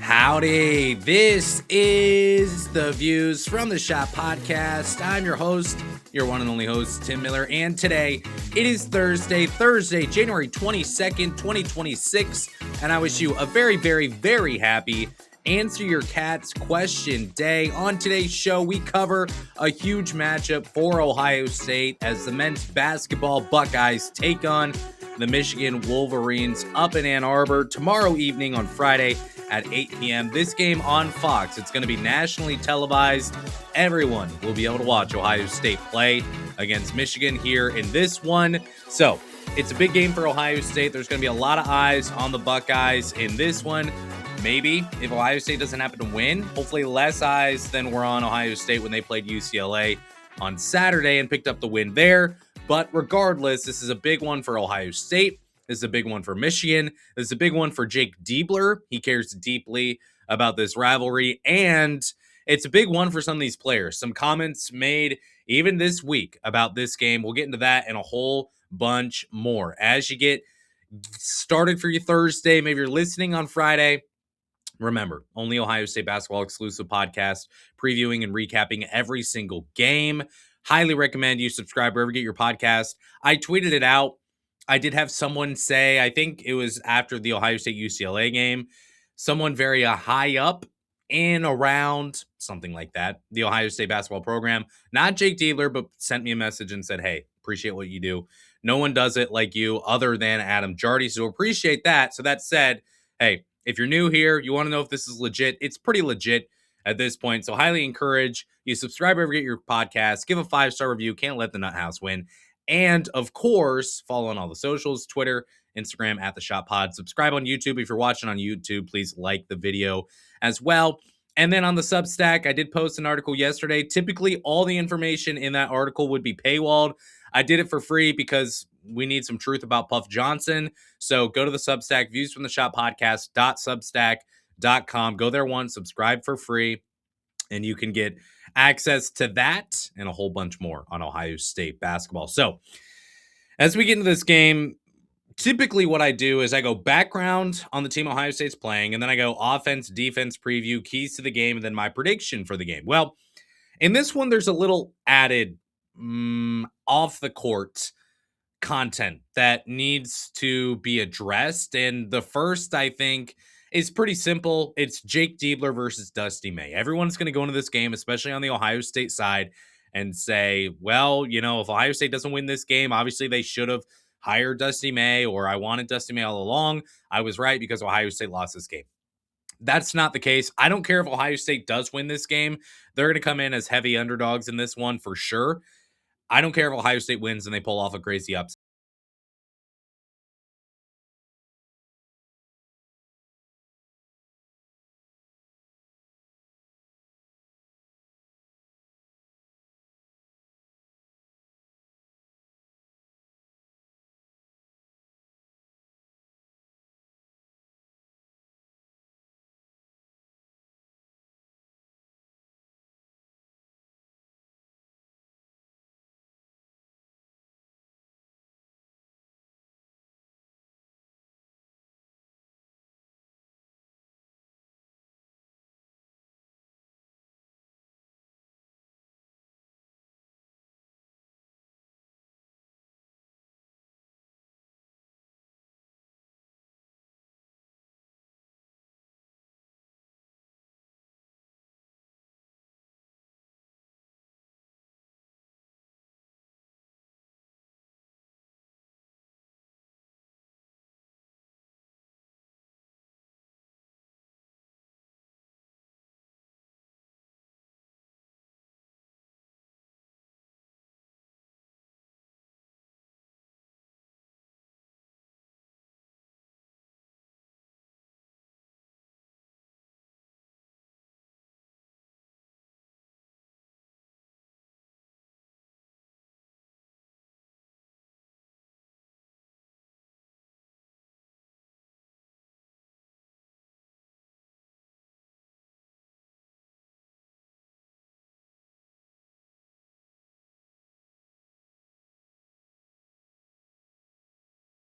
Howdy, this is the Views from the Schott podcast. I'm your host, your one and only host, Tim Miller, and today it is Thursday, January 22nd, 2026, and I wish you a very, very, very happy Answer Your Cat's Question Day. On today's show, we cover a huge matchup for Ohio State as the men's basketball Buckeyes take on the Michigan Wolverines up in Ann Arbor tomorrow evening on Friday at 8 p.m. This game on Fox. It's going to be nationally televised. Everyone will be able to watch Ohio State play against Michigan here in this one. So it's a big game for Ohio State. There's going to be a lot of eyes on the Buckeyes in this one. Maybe if Ohio State doesn't happen to win, hopefully less eyes than were on Ohio State when they played UCLA on Saturday and picked up the win there. But regardless, this is a big one for Ohio State. This is a big one for Michigan. This is a big one for Jake Diebler. He cares deeply about this rivalry. And it's a big one for some of these players. Some comments made even this week about this game. We'll get into that and a whole bunch more. As you get started for your Thursday, maybe you're listening on Friday, remember, only Ohio State basketball exclusive podcast, previewing and recapping every single game. Highly recommend you subscribe wherever you get your podcast. I tweeted it out. I did have someone say, I think it was after the Ohio State UCLA game, someone very high up in around something like that, the Ohio State basketball program, not Jake Diebler, but sent me a message and said, hey, appreciate what you do. No one does it like you other than Adam Jardy, so appreciate that. So that said, hey, if you're new here, you want to know if this is legit, it's pretty legit at this point. So highly encourage you subscribe wherever you get your podcast, give a 5-star review, can't let the Nut House win. And of course, follow on all the socials, Twitter, Instagram at the Schott Pod. Subscribe on YouTube. If you're watching on YouTube, please like the video as well. And then on the Substack, I did post an article yesterday. Typically, all the information in that article would be paywalled. I did it for free because we need some truth about Puff Johnson. So go to the Substack, viewsfromtheshottpodcast.substack.com. Go there once, subscribe for free, and you can get access to that and a whole bunch more on Ohio State basketball. So as we get into this game, typically what I do is I go background on the team Ohio State's playing, and then I go offense, defense preview, keys to the game, and then my prediction for the game. Well, in this one, there's a little added off the court content that needs to be addressed. And the first, I think, is pretty simple. It's Jake Diebler versus Dusty May. Everyone's going to go into this game, especially on the Ohio State side, and say, well, you know, if Ohio State doesn't win this game, obviously they should have hired Dusty May, or I wanted Dusty May all along. I was right because Ohio State lost this game. That's not the case. I don't care if Ohio State does win this game. They're going to come in as heavy underdogs in this one for sure. I don't care if Ohio State wins and they pull off a crazy upset.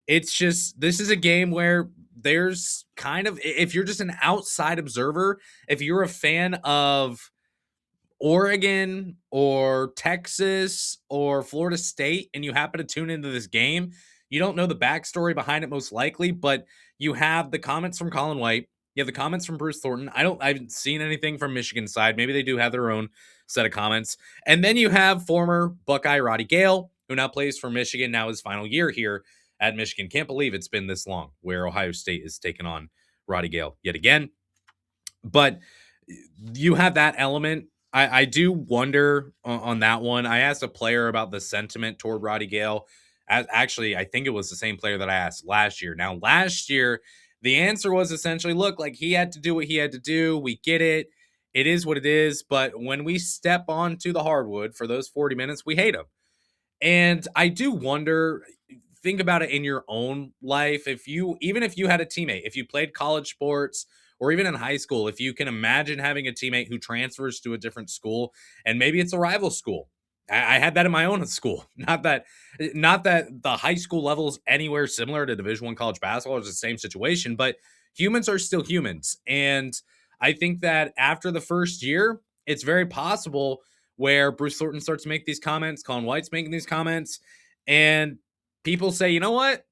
It's just, this is a game where there's kind of, if you're just an outside observer, if you're a fan of Oregon or Texas or Florida State and you happen to tune into this game, you don't know the backstory behind it most likely, but you have the comments from Colin White, you have the comments from Bruce Thornton. I haven't seen anything from Michigan side. Maybe they do have their own set of comments. And then you have former Buckeye Roddy Gayle, who now plays for Michigan, now his final year here at Michigan. Can't believe it's been this long where Ohio State is taking on Roddy Gayle yet again. But you have that element. I do wonder on that one. I asked a player about the sentiment toward Roddy Gayle. Actually, I think it was the same player that I asked last year. Now, last year, the answer was essentially, look, like he had to do what he had to do. We get it. It is what it is. But when we step onto the hardwood for those 40 minutes, we hate him. And I do wonder, think about it in your own life. Even if you had a teammate, if you played college sports or even in high school, if you can imagine having a teammate who transfers to a different school and maybe it's a rival school. I had that in my own school. Not that the high school level is anywhere similar to Division I college basketball. It's the same situation, but humans are still humans. And I think that after the first year, it's very possible where Bruce Thornton starts to make these comments, Colin White's making these comments, and people say, you know what?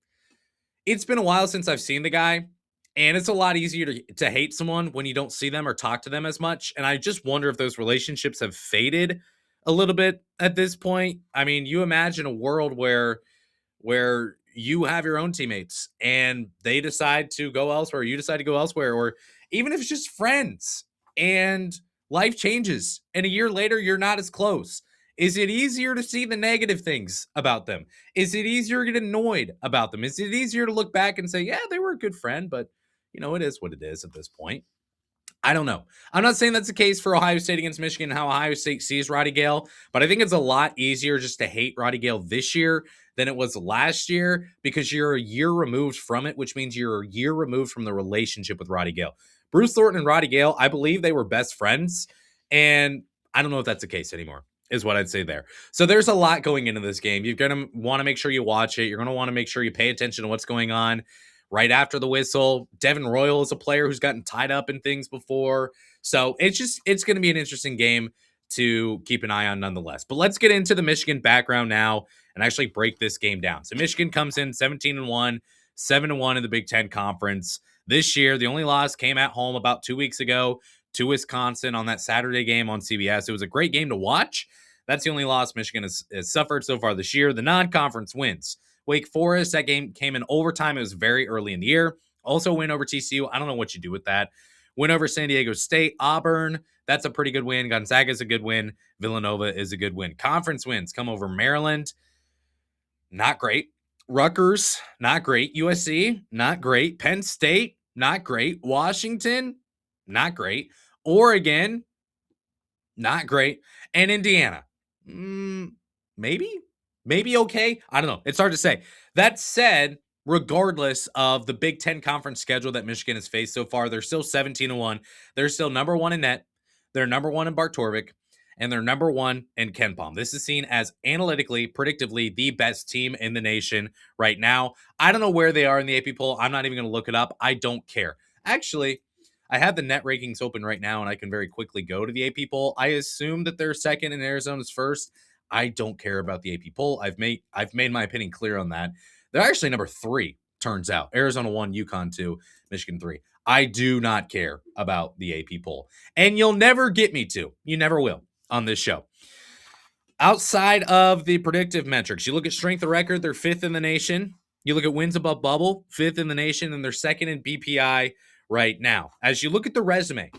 It's been a while since I've seen the guy, and it's a lot easier to hate someone when you don't see them or talk to them as much. And I just wonder if those relationships have faded a little bit at this point. I mean, you imagine a world where you have your own teammates and they decide to go elsewhere, you decide to go elsewhere, or even if it's just friends and life changes and a year later you're not as close. Is it easier to see the negative things about them? Is it easier to get annoyed about them? Is it easier to look back and say, yeah, they were a good friend, but it is what it is at this point? I don't know. I'm not saying that's the case for Ohio State against Michigan, how Ohio State sees Roddy Gayle, but I think it's a lot easier just to hate Roddy Gayle this year than it was last year because you're a year removed from it, which means you're a year removed from the relationship with Roddy Gayle. Bruce Thornton and Roddy Gayle, I believe they were best friends, and I don't know if that's the case anymore, is what I'd say there. So there's a lot going into this game. You're going to want to make sure you watch it. You're going to want to make sure you pay attention to what's going on right after the whistle. Devin Royal is a player who's gotten tied up in things before. So it's going to be an interesting game to keep an eye on nonetheless. But let's get into the Michigan background now and actually break this game down. So Michigan comes in 17-1, 7-1 in the Big Ten Conference. This year, the only loss came at home about 2 weeks ago to Wisconsin on that Saturday game on CBS. It was a great game to watch. That's the only loss Michigan has suffered so far this year. The non-conference wins. Wake Forest, that game came in overtime. It was very early in the year. Also win over TCU. I don't know what you do with that. Win over San Diego State. Auburn, that's a pretty good win. Gonzaga is a good win. Villanova is a good win. Conference wins come over Maryland. Not great. Rutgers, not great. USC, not great. Penn State, not great. Washington, not great. Oregon, not great. And Indiana, maybe okay. I don't know. It's hard to say. That said, regardless of the Big Ten Conference schedule that Michigan has faced so far, they're still 17-1. They're still number one in net. They're number one in Bart Torvik. And they're number one in Ken Palm. This is seen as analytically, predictively, the best team in the nation right now. I don't know where they are in the AP poll. I'm not even going to look it up. I don't care. Actually, I have the net rankings open right now, and I can very quickly go to the AP poll. I assume that they're second and Arizona's first. I don't care about the AP poll. I've made my opinion clear on that. They're actually number 3, turns out. Arizona 1, UConn 2, Michigan 3. I do not care about the AP poll. And you'll never get me to. You never will on this show. Outside of the predictive metrics, you look at strength of record, they're 5th in the nation. You look at wins above bubble, 5th in the nation, and they're 2nd in BPI right now. As you look at the resume,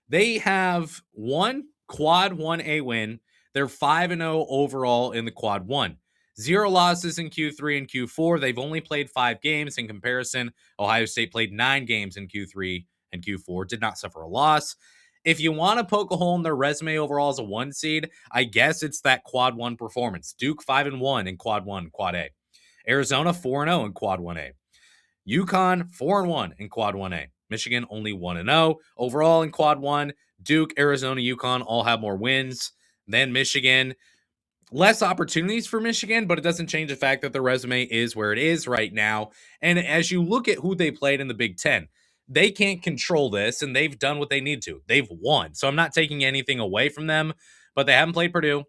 they have one quad 1A win. They're 5-0 overall in the quad 1. 0 losses in Q3 and Q4. They've only played 5 games. In comparison, Ohio State played 9 games in Q3 and Q4, did not suffer a loss. If you want to poke a hole in their resume overall as a 1 seed, I guess it's that quad 1 performance. Duke 5-1 in quad 1, quad A. Arizona 4-0 in quad 1A. UConn 4-1 in quad 1A. Michigan only 1-0 overall in quad 1. Duke, Arizona, UConn all have more wins than Michigan. less opportunities for Michigan, but it doesn't change the fact that the resume is where it is right now. And as you look at who they played in the Big Ten, they can't control this, and they've done what they need to. They've won. So I'm not taking anything away from them, but they haven't played Purdue.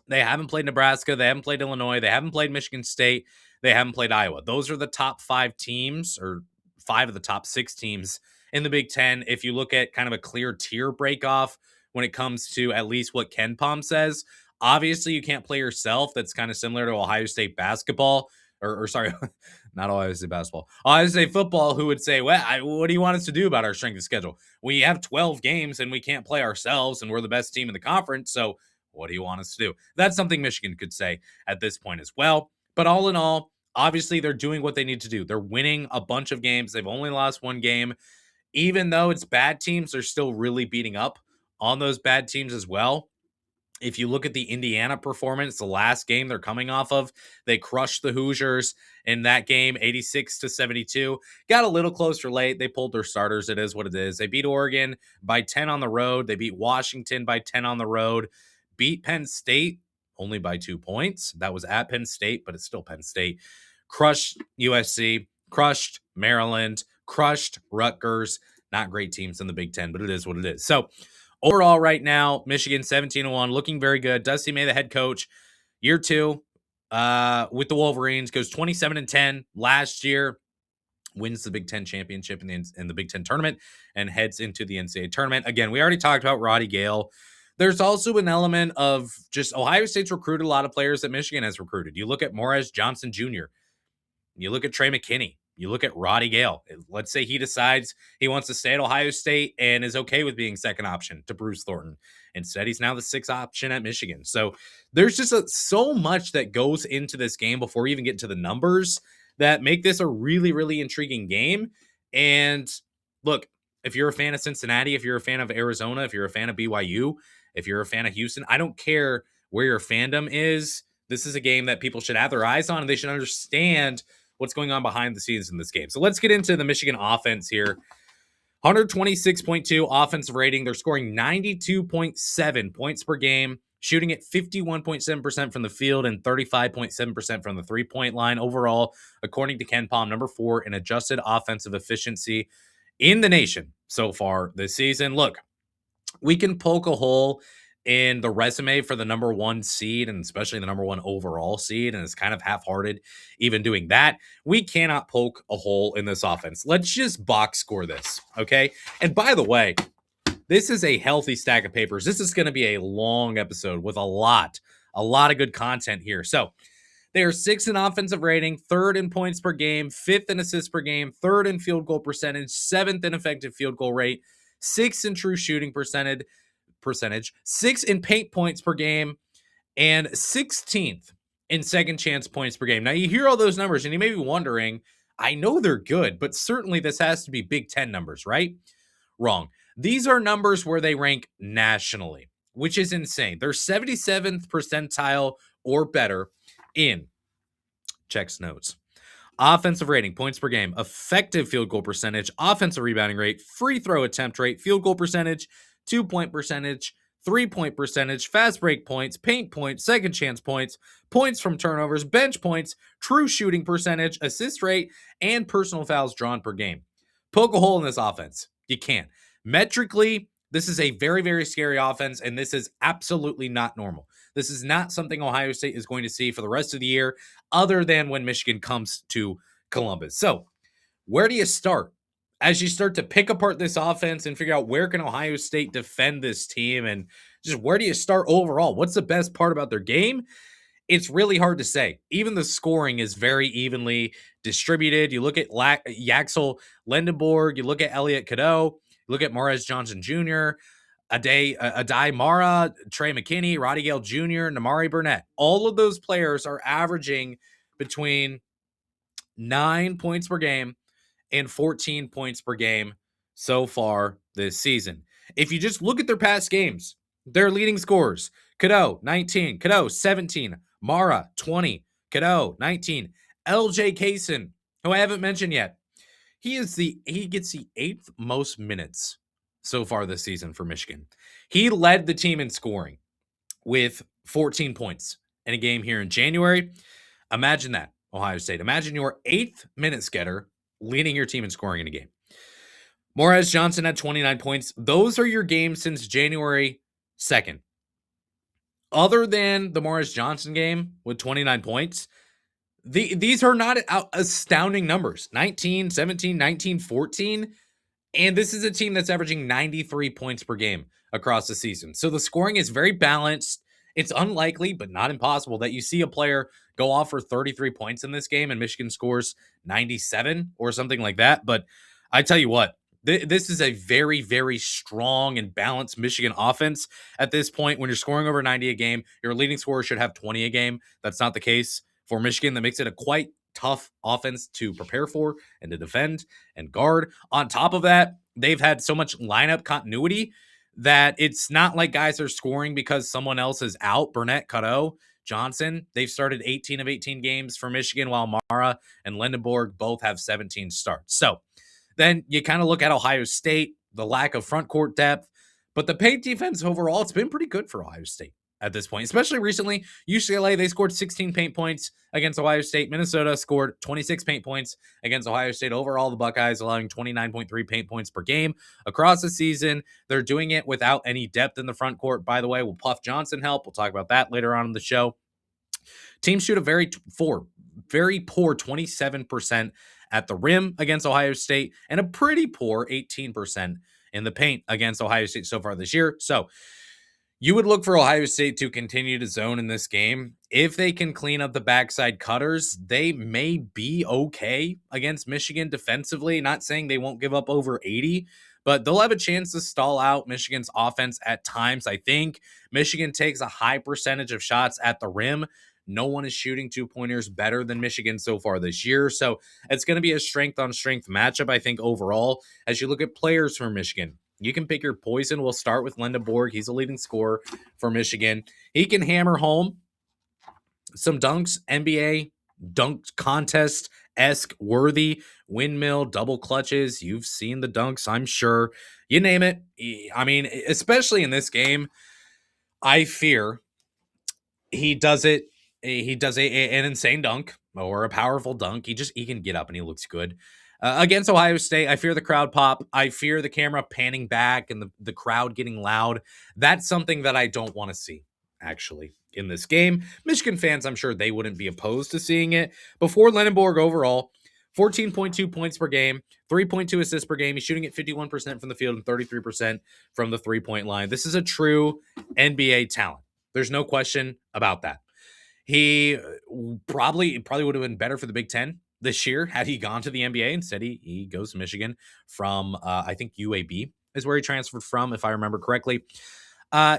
They haven't played Nebraska. They haven't played Illinois. They haven't played Michigan State. They haven't played Iowa. Those are the top 5 teams, or 5 of the top 6 teams in the Big Ten. If you look at kind of a clear tier break off when it comes to at least what Ken Palm says, obviously you can't play yourself. That's kind of similar to Ohio State basketball, or sorry, not Ohio State basketball, Ohio State football, who would say, well, what do you want us to do about our strength of schedule? We have 12 games and we can't play ourselves, and we're the best team in the conference. So what do you want us to do? That's something Michigan could say at this point as well. But all in all, obviously they're doing what they need to do. They're winning a bunch of games. They've only lost one game. Even though it's bad teams, they're still really beating up on those bad teams as well. If you look at the Indiana performance, the last game they're coming off of, they crushed the Hoosiers in that game, 86-72. Got a little closer late. They pulled their starters. It is what it is. They beat Oregon by 10 on the road. They beat Washington by 10 on the road. Beat Penn State only by 2 points. That was at Penn State, but it's still Penn State. Crushed USC, crushed Maryland, crushed Rutgers. Not great teams in the Big Ten, but it is what it is. So overall, right now, Michigan 17-1, looking very good. Dusty May, the head coach, year 2 with the Wolverines, goes 27-10 last year, wins the Big Ten championship in the Big Ten tournament, and heads into the NCAA tournament. Again, we already talked about Roddy Gayle. There's also an element of just Ohio State's recruited a lot of players that Michigan has recruited. You look at Morris Johnson Jr., you look at Trey McKinney, you look at Roddy Gayle. Let's say he decides he wants to stay at Ohio State and is okay with being second option to Bruce Thornton. Instead, he's now the 6th option at Michigan. So there's just so much that goes into this game before we even get to the numbers that make this a really, really intriguing game. And look, if you're a fan of Cincinnati, if you're a fan of Arizona, if you're a fan of BYU, if you're a fan of Houston, I don't care where your fandom is. This is a game that people should have their eyes on, and they should understand what's going on behind the scenes in this game. So let's get into the Michigan offense here. 126.2 offensive rating. They're scoring 92.7 points per game, shooting at 51.7% from the field and 35.7% from the three-point line. Overall, according to Ken Palm, number 4 in adjusted offensive efficiency in the nation so far this season. Look, we can poke a hole in the resume for the number 1 seed, and especially the number 1 overall seed, and it's kind of half-hearted even doing that. We cannot poke a hole in this offense. Let's just box score this, okay? And by the way, this is a healthy stack of papers. This is going to be a long episode with a lot of good content here. So they are 6th in offensive rating, 3rd in points per game, 5th in assists per game, 3rd in field goal percentage, 7th in effective field goal rate, 6th in true shooting percentage, 6th in paint points per game, and 16th in second chance points per game. Now, you hear all those numbers, and you may be wondering, I know they're good, but certainly this has to be Big Ten numbers, right? Wrong. These are numbers where they rank nationally, which is insane. They're 77th percentile or better in checks notes. Offensive rating, points per game, effective field goal percentage, offensive rebounding rate, free throw attempt rate, field goal percentage, 2-point percentage, 3-point percentage, fast break points, paint points, second chance points, points from turnovers, bench points, true shooting percentage, assist rate, and personal fouls drawn per game. Poke a hole in this offense. You can't. Metrically, this is a very, very scary offense, and this is absolutely not normal. This is not something Ohio State is going to see for the rest of the year, other than when Michigan comes to Columbus. So, where do you start? As you start to pick apart this offense and figure out where can Ohio State defend this team, and just where do you start overall? What's the best part about their game? It's really hard to say. Even the scoring is very evenly distributed. You look at Yaxel Lendenborg, you look at Elliot Cadeau, you look at Morris Johnson Jr., Adai Mara, Trey McKinney, Roddy Gayle Jr., Namari Burnett. All of those players are averaging between 9 points per game and 14 points per game so far this season. If you just look at their past games, their leading scorers, Cadeau, 19, Cadeau, 17, Mara, 20, Cadeau, 19, LJ Kaysen, who I haven't mentioned yet. He gets the 8th most minutes so far this season for Michigan. He led the team in scoring. with 14 points in a game here in January. Imagine that, Ohio State. Imagine your 8th minute getter leading your team in scoring in a game. Morez Johnson had 29 points. Those are your games since January 2nd. Other than the Morez Johnson game with 29 points, these are not astounding numbers. 19, 17, 19, 14. And this is a team that's averaging 93 points per game across the season. So the scoring is very balanced. It's unlikely, but not impossible, that you see a player go off for 33 points in this game and Michigan scores 97 or something like that. But I tell you what, this is a very, very strong and balanced Michigan offense at this point. When you're scoring over 90 a game, your leading scorer should have 20 a game. That's not the case for Michigan. That makes it a quite tough offense to prepare for and to defend and guard. On top of that, they've had so much lineup continuity that it's not like guys are scoring because someone else is out. Burnett, Cadeau, Johnson, they've started 18 of 18 games for Michigan, while Mara and Lindenborg both have 17 starts. So then you kind of look at Ohio State, the lack of front court depth, but the paint defense overall, it's been pretty good for Ohio State at this point, especially recently. UCLA, they scored 16 paint points against Ohio State. Minnesota scored 26 paint points against Ohio State. Overall, the Buckeyes allowing 29.3 paint points per game across the season. They're doing it without any depth in the front court, by the way. Will Puff Johnson help? We'll talk about that later on in the show. Teams shoot a very poor 27% at the rim against Ohio State and a pretty poor 18% in the paint against Ohio State so far this year. So you would look for Ohio State to continue to zone in this game. If they can clean up the backside cutters, they may be okay against Michigan defensively. Not saying they won't give up over 80, but they'll have a chance to stall out Michigan's offense at times. I think Michigan takes a high percentage of shots at the rim. No one is shooting two-pointers better than Michigan so far this year. So it's going to be a strength-on-strength matchup, I think, overall. As you look at players for Michigan, you can pick your poison. We'll start with Lindenborg. He's a leading scorer for Michigan. He can hammer home some dunks, NBA dunk contest-esque worthy, windmill, double clutches. You've seen the dunks, I'm sure. You name it. I mean, especially in this game, I fear he does it. He does an insane dunk or a powerful dunk. He can get up and he looks good. Against Ohio State, I fear the crowd pop. I fear the camera panning back and the crowd getting loud. That's something that I don't want to see, actually, in this game. Michigan fans, I'm sure they wouldn't be opposed to seeing it. Before Lindenborg overall, 14.2 points per game, 3.2 assists per game. He's shooting at 51% from the field and 33% from the three-point line. This is a true NBA talent. There's no question about that. He probably would have been better for the Big Ten this year had he gone to the NBA. Instead, he goes to Michigan from, I think, UAB is where he transferred from, if I remember correctly.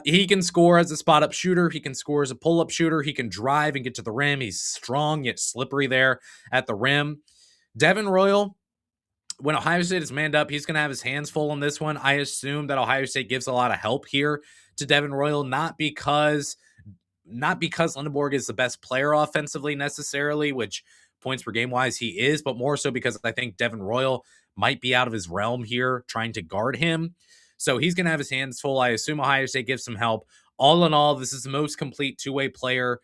He can score as a spot-up shooter. He can score as a pull-up shooter. He can drive and get to the rim. He's strong yet slippery there at the rim. Devin Royal, when Ohio State is manned up, he's going to have his hands full on this one. I assume that Ohio State gives a lot of help here to Devin Royal, not because Lindenborg is the best player offensively necessarily, which points per game wise he is, but more so because I think Devin Royal might be out of his realm here trying to guard him. So he's going to have his hands full. I assume Ohio State gives some help. All in all, this is the most complete two-way player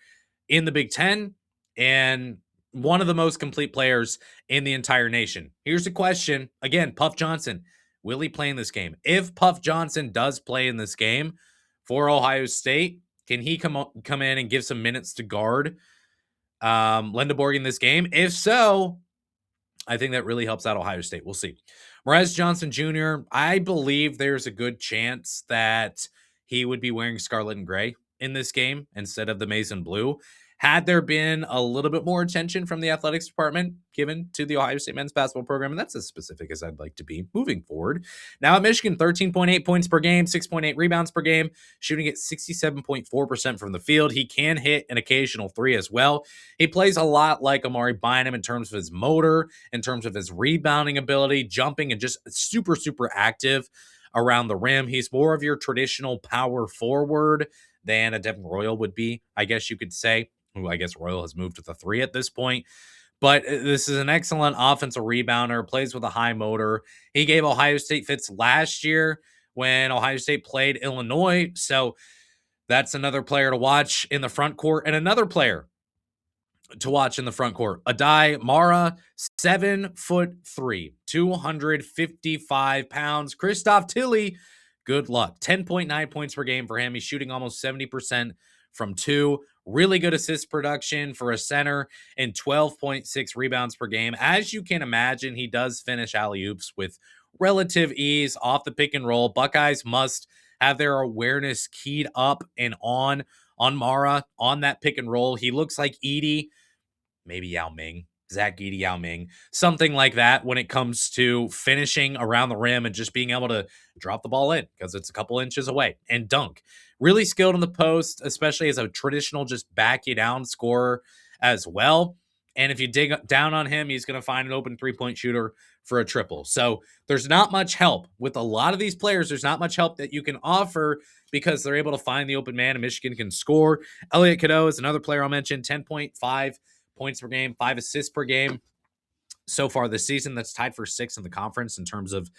in the Big Ten and one of the most complete players in the entire nation. Here's the question. Again, Puff Johnson, will he play in this game? If Puff Johnson does play in this game for Ohio State, can he come in and give some minutes to guard Lindenborg in this game? If so, I think that really helps out Ohio State. We'll see. Morez Johnson Jr., I believe there's a good chance that he would be wearing scarlet and gray in this game instead of the maize and blue. Had there been a little bit more attention from the athletics department given to the Ohio State men's basketball program, and that's as specific as I'd like to be moving forward. Now at Michigan, 13.8 points per game, 6.8 rebounds per game, shooting at 67.4% from the field. He can hit an occasional three as well. He plays a lot like Amari Bynum in terms of his motor, in terms of his rebounding ability, jumping, and just super, super active around the rim. He's more of your traditional power forward than a Devin Royal would be, I guess you could say. Who I guess Royal has moved to the three at this point. But this is an excellent offensive rebounder, plays with a high motor. He gave Ohio State fits last year when Ohio State played Illinois. So That's another player to watch in the front court, and another player to watch in the front court. Adai Mara, 7'3", 255 pounds. Christoph Tilly, good luck. 10.9 points per game for him. He's shooting almost 70% from two. Really good assist production for a center and 12.6 rebounds per game. As you can imagine, he does finish alley-oops with relative ease off the pick and roll. Buckeyes must have their awareness keyed up and on Mara on that pick and roll. He looks like Edie, maybe Yao Ming, Zach Edey, Yao Ming, something like that when it comes to finishing around the rim and just being able to drop the ball in because it's a couple inches away and dunk. Really skilled in the post, especially as a traditional just back you down scorer as well. And if you dig down on him, he's going to find an open three-point shooter for a triple. So there's not much help with a lot of these players. There's not much help that you can offer because they're able to find the open man and Michigan can score. Elliot Cadeau is another player I'll mention, 10.5 points per game, 5 assists per game so far this season. That's tied for 6th in the conference in terms of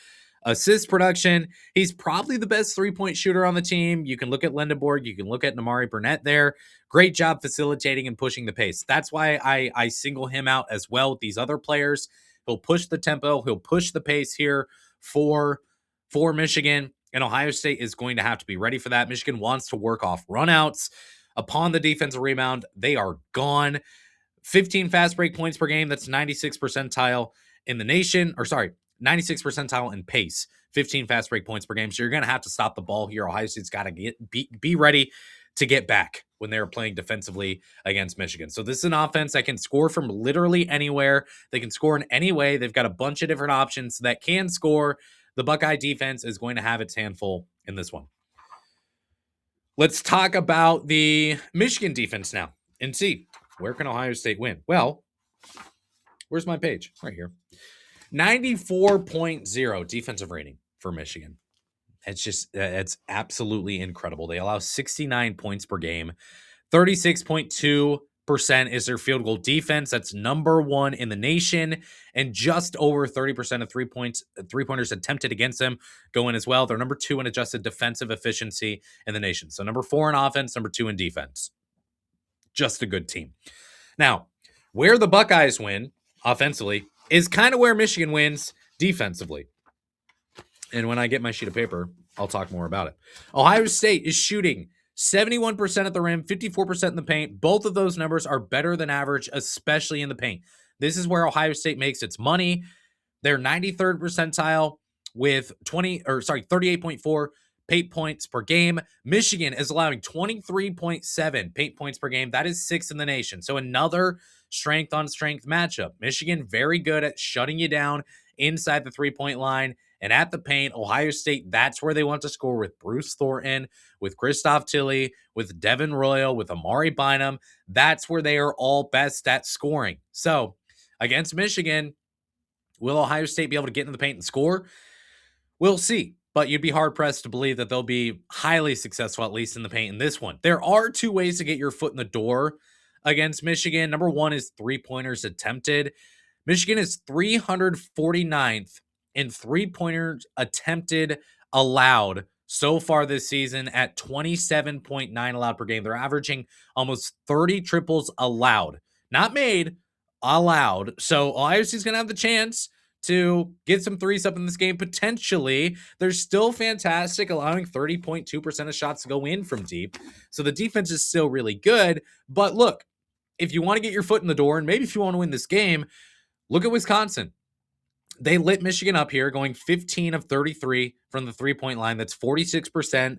assist production. He's probably the best three-point shooter on the team. You can look at Lindenborg. You can look at Namari Burnett there. Great job facilitating and pushing the pace. That's why I single him out as well with these other players. He'll push the tempo. He'll push the pace here for Michigan. And Ohio State is going to have to be ready for that. Michigan wants to work off runouts. Upon the defensive rebound, they are gone. 15 fast break points per game. That's 96th percentile in the nation. 96th percentile in pace. 15 fast break points per game. So you're going to have to stop the ball here. Ohio State's got to be ready to get back when they're playing defensively against Michigan. So this is an offense that can score from literally anywhere. They can score in any way. They've got a bunch of different options that can score. The Buckeye defense is going to have its handful in this one. Let's talk about the Michigan defense now and see, where can Ohio State win? Well, where's my page? Right here. 94.0 defensive rating for Michigan. It's absolutely incredible. They allow 69 points per game. 36.2% is their field goal defense. That's number 1 in the nation. And just over 30% of three-pointers attempted against them go in as well. They're number 2 in adjusted defensive efficiency in the nation. So number 4 in offense, number 2 in defense. Just a good team. Now, where the Buckeyes win offensively is kind of where Michigan wins defensively. And when I get my sheet of paper, I'll talk more about it. Ohio State is shooting 71% at the rim, 54% in the paint. Both of those numbers are better than average, especially in the paint. This is where Ohio State makes its money. They're 93rd percentile with 38.4 paint points per game. Michigan is allowing 23.7 paint points per game. That is 6th in the nation. So another strength on strength matchup. Michigan very good at shutting you down inside the 3-point line and at the paint. Ohio State, that's where they want to score with Bruce Thornton, with Christoph Tilly, with Devin Royal, with Amari Bynum. That's where they are all best at scoring. So against Michigan, will Ohio State be able to get into the paint and score? We'll see. But you'd be hard-pressed to believe that they'll be highly successful, at least in the paint in this one. There are 2 ways to get your foot in the door against Michigan. Number 1 is three-pointers attempted. Michigan is 349th in three-pointers attempted allowed so far this season at 27.9 allowed per game. They're averaging almost 30 triples allowed. Not made, allowed. So Ohio State's going to have the chance to get some threes up in this game, potentially. They're still fantastic, allowing 30.2% of shots to go in from deep. So the defense is still really good. But look, if you want to get your foot in the door, and maybe if you want to win this game, look at Wisconsin. They lit Michigan up here, going 15 of 33 from the three-point line. That's 46%.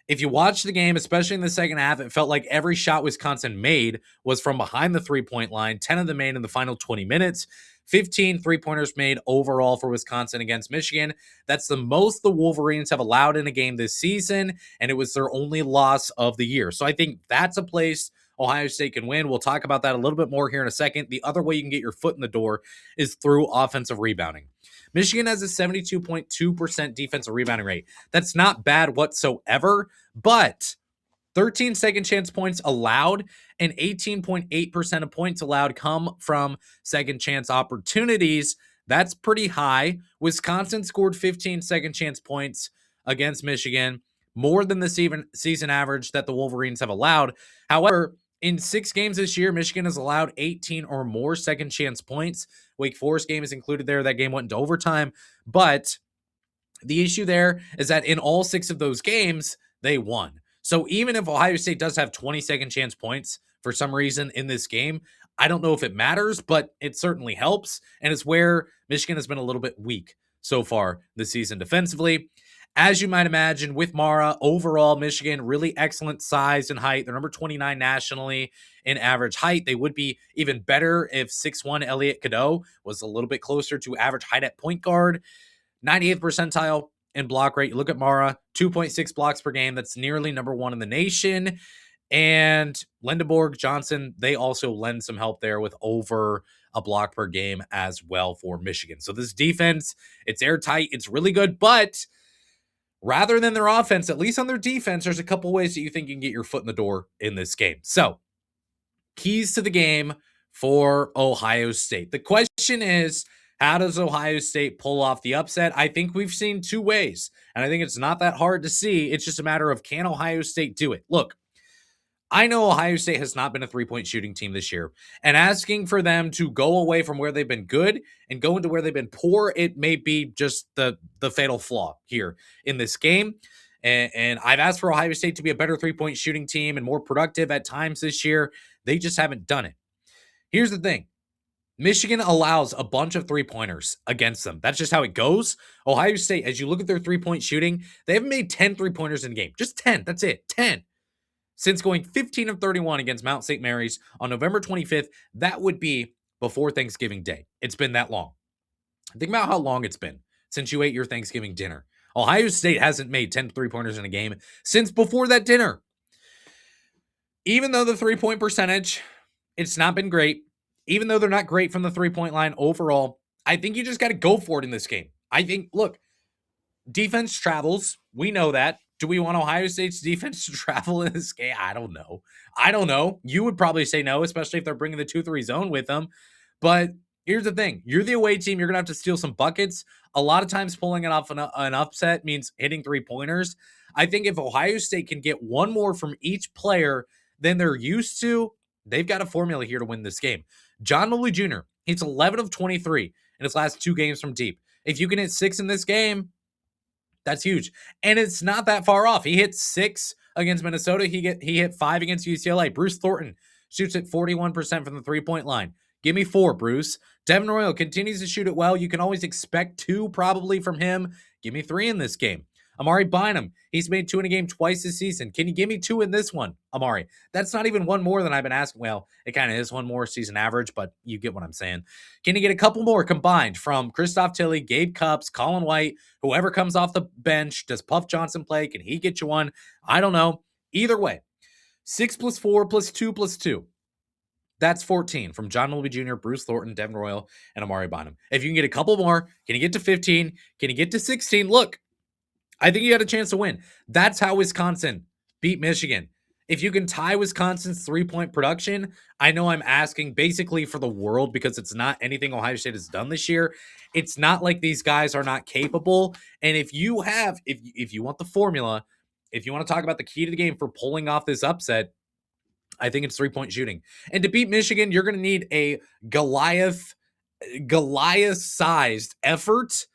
If you watch the game, especially in the second half, it felt like every shot Wisconsin made was from behind the three-point line. 10 of them made in the final 20 minutes. 15 three-pointers made overall for Wisconsin against Michigan. That's the most the Wolverines have allowed in a game this season, and it was their only loss of the year. So I think that's a place Ohio State can win. We'll talk about that a little bit more here in a second. The other way you can get your foot in the door is through offensive rebounding. Michigan has a 72.2% defensive rebounding rate. That's not bad whatsoever, but 13 second chance points allowed and 18.8% of points allowed come from second chance opportunities. That's pretty high. Wisconsin scored 15 second chance points against Michigan. more than the season average that the Wolverines have allowed. However, in 6 games this year, Michigan has allowed 18 or more second chance points. Wake Forest game is included there. That game went into overtime. But the issue there is that in all 6 of those games, they won. So even if Ohio State does have 20 second chance points for some reason in this game, I don't know if it matters, but it certainly helps. And it's where Michigan has been a little bit weak so far this season defensively. As you might imagine, with Mara, overall, Michigan, really excellent size and height. They're number 29 nationally in average height. They would be even better if 6'1" Elliot Cadeau was a little bit closer to average height at point guard. 98th percentile in block rate. You look at Mara, 2.6 blocks per game. That's nearly number 1 in the nation. And Lindenborg, Johnson, they also lend some help there with over a block per game as well for Michigan. So this defense, it's airtight. It's really good. But rather than their offense, at least on their defense, there's a couple ways that you think you can get your foot in the door in this game. So keys to the game for Ohio State. The question is, how does Ohio State pull off the upset? I think we've seen 2 ways, and I think it's not that hard to see. It's just a matter of, can Ohio State do it? Look, I know Ohio State has not been a 3-point shooting team this year, and asking for them to go away from where they've been good and go into where they've been poor, it may be just the fatal flaw here in this game. And I've asked for Ohio State to be a better 3-point shooting team and more productive at times this year. They just haven't done it. Here's the thing. Michigan allows a bunch of 3-pointers against them. That's just how it goes. Ohio State, as you look at their 3-point shooting, they haven't made 10 3-pointers in a game. Just 10. That's it. 10. Since going 15 of 31 against Mount St. Mary's on November 25th, that would be before Thanksgiving Day. It's been that long. Think about how long it's been since you ate your Thanksgiving dinner. Ohio State hasn't made 10 3-pointers in a game since before that dinner. Even though the 3-point percentage, it's not been great, even though they're not great from the 3-point line overall, I think you just got to go for it in this game. I think, look, defense travels. We know that. Do we want Ohio State's defense to travel in this game? I don't know. You would probably say no, especially if they're bringing the 2-3 zone with them. But here's the thing. You're the away team. You're going to have to steal some buckets. A lot of times pulling it off an upset means hitting 3-pointers. I think if Ohio State can get one more from each player than they're used to, they've got a formula here to win this game. John Mobley Jr., he's 11 of 23 in his last 2 games from deep. If you can hit 6 in this game, that's huge. And it's not that far off. He hit 6 against Minnesota. He hit 5 against UCLA. Bruce Thornton shoots at 41% from the 3-point line. Give me 4, Bruce. Devin Royal continues to shoot it well. You can always expect 2 probably from him. Give me 3 in this game. Amari Bynum, he's made 2 in a game twice this season. Can you give me 2 in this one, Amari? That's not even 1 more than I've been asking. Well, it kind of is 1 more season average, but you get what I'm saying. Can you get a couple more combined from Christoph Tilley, Gabe Cupps, Colin White, whoever comes off the bench? Does Puff Johnson play? Can he get you 1? I don't know. Either way, 6 + 4 + 2 + 2. That's 14 from John Mobley Jr., Bruce Thornton, Devin Royal, and Amari Bynum. If you can get a couple more, can you get to 15? Can you get to 16? Look, I think you got a chance to win. That's how Wisconsin beat Michigan. If you can tie Wisconsin's 3-point production, I know I'm asking basically for the world because it's not anything Ohio State has done this year. It's not like these guys are not capable. And if you want the formula, if you want to talk about the key to the game for pulling off this upset, I think it's 3-point shooting. And to beat Michigan, you're going to need a Goliath-sized effort.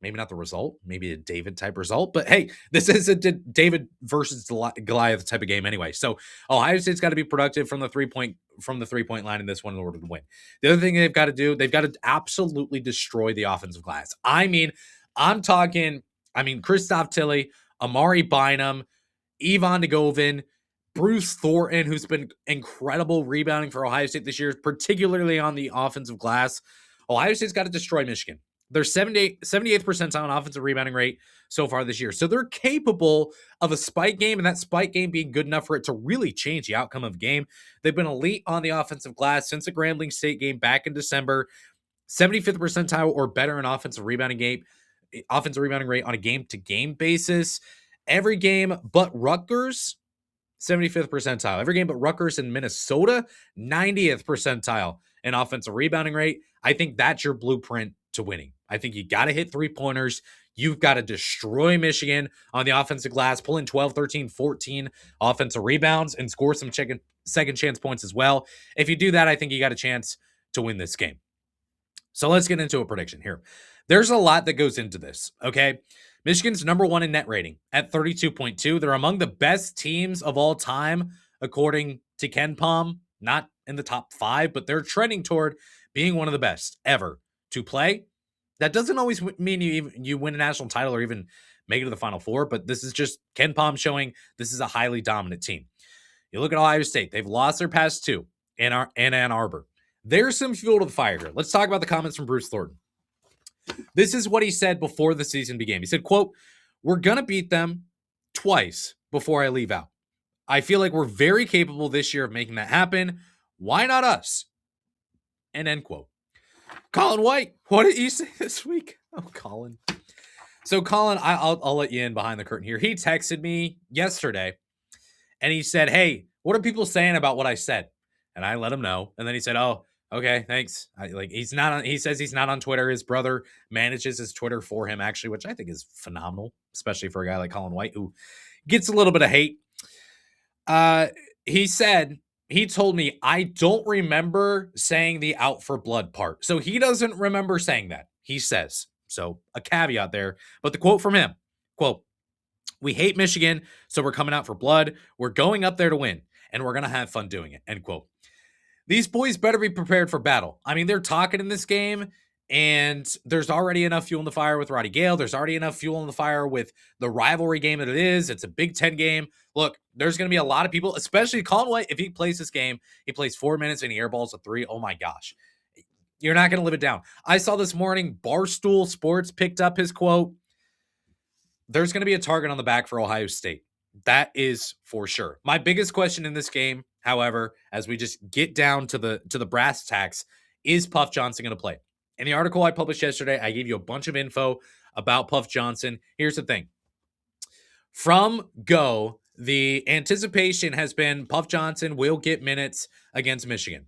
Maybe not the result, maybe a David type result, but hey, this is a David versus Goliath type of game anyway. So Ohio State's got to be productive from the 3-point line in this one in order to win. The other thing they've got to do, they've got to absolutely destroy the offensive glass. I'm talking Christoph Tilley, Amari Bynum, Ivan Degovin, Bruce Thornton, who's been incredible rebounding for Ohio State this year, particularly on the offensive glass. Ohio State's got to destroy Michigan. They're 78th percentile on offensive rebounding rate so far this year. So they're capable of a spike game, and that spike game being good enough for it to really change the outcome of the game. They've been elite on the offensive glass since the Grambling State game back in December. 75th percentile or better in offensive rebounding rate on a game-to-game basis. Every game but Rutgers, 75th percentile. Every game but Rutgers and Minnesota, 90th percentile in offensive rebounding rate. I think that's your blueprint to winning. I think you got to hit 3-pointers. You've got to destroy Michigan on the offensive glass, pull in 12, 13, 14 offensive rebounds and score some second chance points as well. If you do that, I think you got a chance to win this game. So let's get into a prediction here. There's a lot that goes into this, okay? Michigan's number 1 in net rating at 32.2. They're among the best teams of all time, according to KenPom. Not in the top 5, but they're trending toward being one of the best ever to play. That doesn't always mean you win a national title or even make it to the Final Four, but this is just KenPom showing this is a highly dominant team. You look at Ohio State. They've lost their past 2 in Ann Arbor. There's some fuel to the fire here. Let's talk about the comments from Bruce Thornton. This is what he said before the season began. He said, quote, "We're going to beat them twice before I leave out. I feel like we're very capable this year of making that happen. Why not us?" And end quote. Colin White, what did you say this week? Oh, Colin. So Colin, I'll let you in behind the curtain here. He texted me yesterday and he said, "Hey, what are people saying about what I said?" And I let him know. And then he said, "Oh, okay, thanks." He says he's not on Twitter. His brother manages his Twitter for him, actually, which I think is phenomenal, especially for a guy like Colin White, who gets a little bit of hate. He told me, "I don't remember saying the out for blood part." So he doesn't remember saying that, he says. So a caveat there. But the quote from him, quote, "We hate Michigan, so we're coming out for blood. We're going up there to win, and we're going to have fun doing it," end quote. These boys better be prepared for battle. I mean, they're talking in this game, and there's already enough fuel in the fire with Roddy Gayle. There's already enough fuel in the fire with the rivalry game that it is. It's a Big Ten game. Look, there's going to be a lot of people, especially Colin White. If he plays this game, he plays 4 minutes and he airballs a 3. Oh my gosh. You're not going to live it down. I saw this morning, Barstool Sports picked up his quote. There's going to be a target on the back for Ohio State. That is for sure. My biggest question in this game, however, as we just get down to the brass tacks, is Puff Johnson going to play? In the article I published yesterday, I gave you a bunch of info about Puff Johnson. Here's the thing. From go, the anticipation has been Puff Johnson will get minutes against Michigan.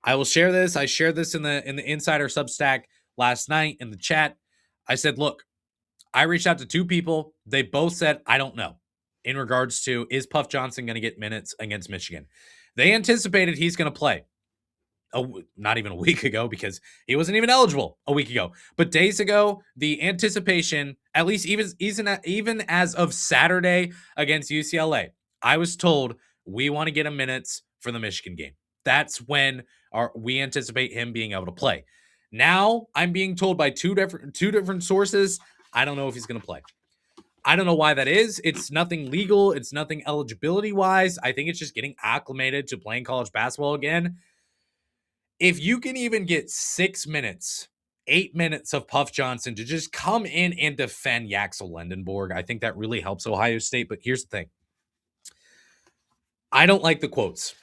I will share this. I shared this in the Insider Substack last night in the chat. I said, look, I reached out to 2 people. They both said, I don't know, in regards to, is Puff Johnson going to get minutes against Michigan? They anticipated he's going to play. Not even a week ago, because he wasn't even eligible a week ago. But days ago, the anticipation, at least even as of Saturday against UCLA, I was told we want to get him minutes for the Michigan game. That's when we anticipate him being able to play. Now I'm being told by two different sources, I don't know if he's going to play. I don't know why that is. It's nothing legal. It's nothing eligibility wise. I think it's just getting acclimated to playing college basketball again. If you can even get 6 minutes, 8 minutes of Puff Johnson to just come in and defend Yaxel Lendenborg, I think that really helps Ohio State. But here's the thing. I don't like the quotes.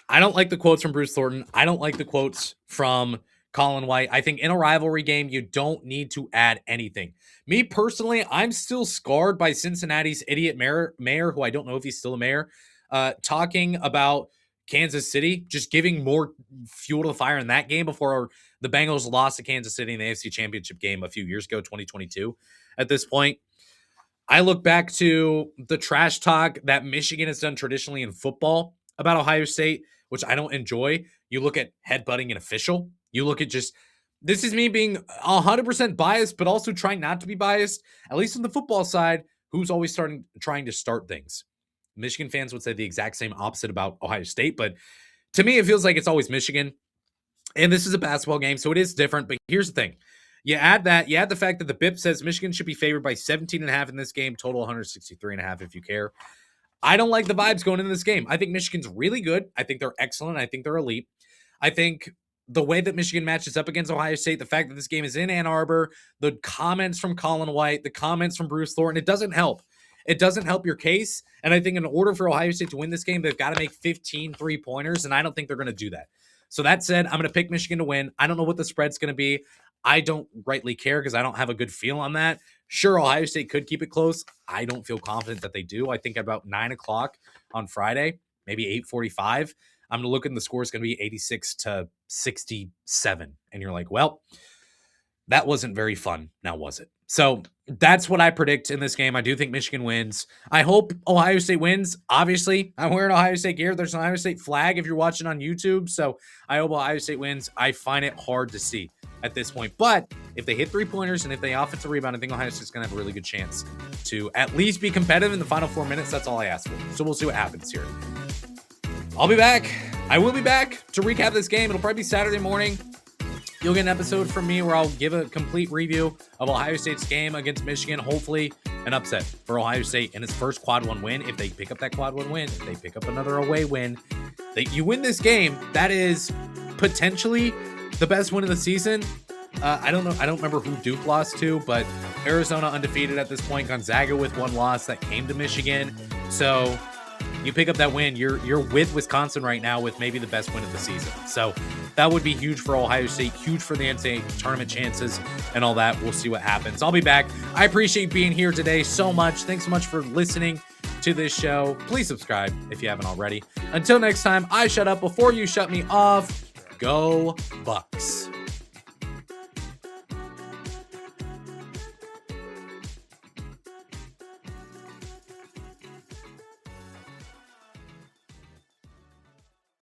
I don't like the quotes from Bruce Thornton. I don't like the quotes from Colin White. I think in a rivalry game, you don't need to add anything. Me personally, I'm still scarred by Cincinnati's idiot mayor, who I don't know if he's still a mayor, talking about Kansas City, just giving more fuel to the fire in that game before the Bengals lost to Kansas City in the AFC Championship game a few years ago, 2022. At this point, I look back to the trash talk that Michigan has done traditionally in football about Ohio State, which I don't enjoy. You look at headbutting an official. You look at this is me being 100% biased, but also trying not to be biased, at least on the football side, who's always trying to start things. Michigan fans would say the exact same opposite about Ohio State, but to me, it feels like it's always Michigan. And this is a basketball game, so it is different. But here's the thing. You add the fact that the BIP says Michigan should be favored by 17.5 in this game, total 163.5 if you care. I don't like the vibes going into this game. I think Michigan's really good. I think they're excellent. I think they're elite. I think the way that Michigan matches up against Ohio State, the fact that this game is in Ann Arbor, the comments from Colin White, the comments from Bruce Thornton, it doesn't help. It doesn't help your case. And I think in order for Ohio State to win this game, they've got to make 15 3-pointers, and I don't think they're going to do that. So that said, I'm going to pick Michigan to win. I don't know what the spread's going to be. I don't rightly care because I don't have a good feel on that. Sure, Ohio State could keep it close. I don't feel confident that they do. I think about 9 o'clock on Friday, maybe 8:45, I'm going to look and the score is going to be 86-67. And you're like, well, That wasn't very fun, now was it? So that's what I predict in this game. I do think Michigan wins. I hope Ohio State wins. Obviously, I'm wearing Ohio State gear. There's an Ohio State flag if you're watching on YouTube. So I hope Ohio State wins. I find it hard to see at this point. But if they hit three-pointers and if they offensive rebound, I think Ohio State's going to have a really good chance to at least be competitive in the final 4 minutes. That's all I ask for. So we'll see what happens here. I'll be back. I will be back to recap this game. It'll probably be Saturday morning. You'll get an episode from me where I'll give a complete review of Ohio State's game against Michigan. Hopefully an upset for Ohio State in its first quad one win. If they pick up that quad one win, if they pick up another away win, you win this game. That is potentially the best win of the season. I don't know. I don't remember who Duke lost to, but Arizona undefeated at this point. Gonzaga with one loss that came to Michigan. So you pick up that win, you're with Wisconsin right now with maybe the best win of the season. So that would be huge for Ohio State, huge for the NCAA tournament chances and all that. We'll see what happens. I'll be back. I appreciate being here today so much. Thanks so much for listening to this show. Please subscribe if you haven't already. Until next time, I shut up before you shut me off. Go Bucks.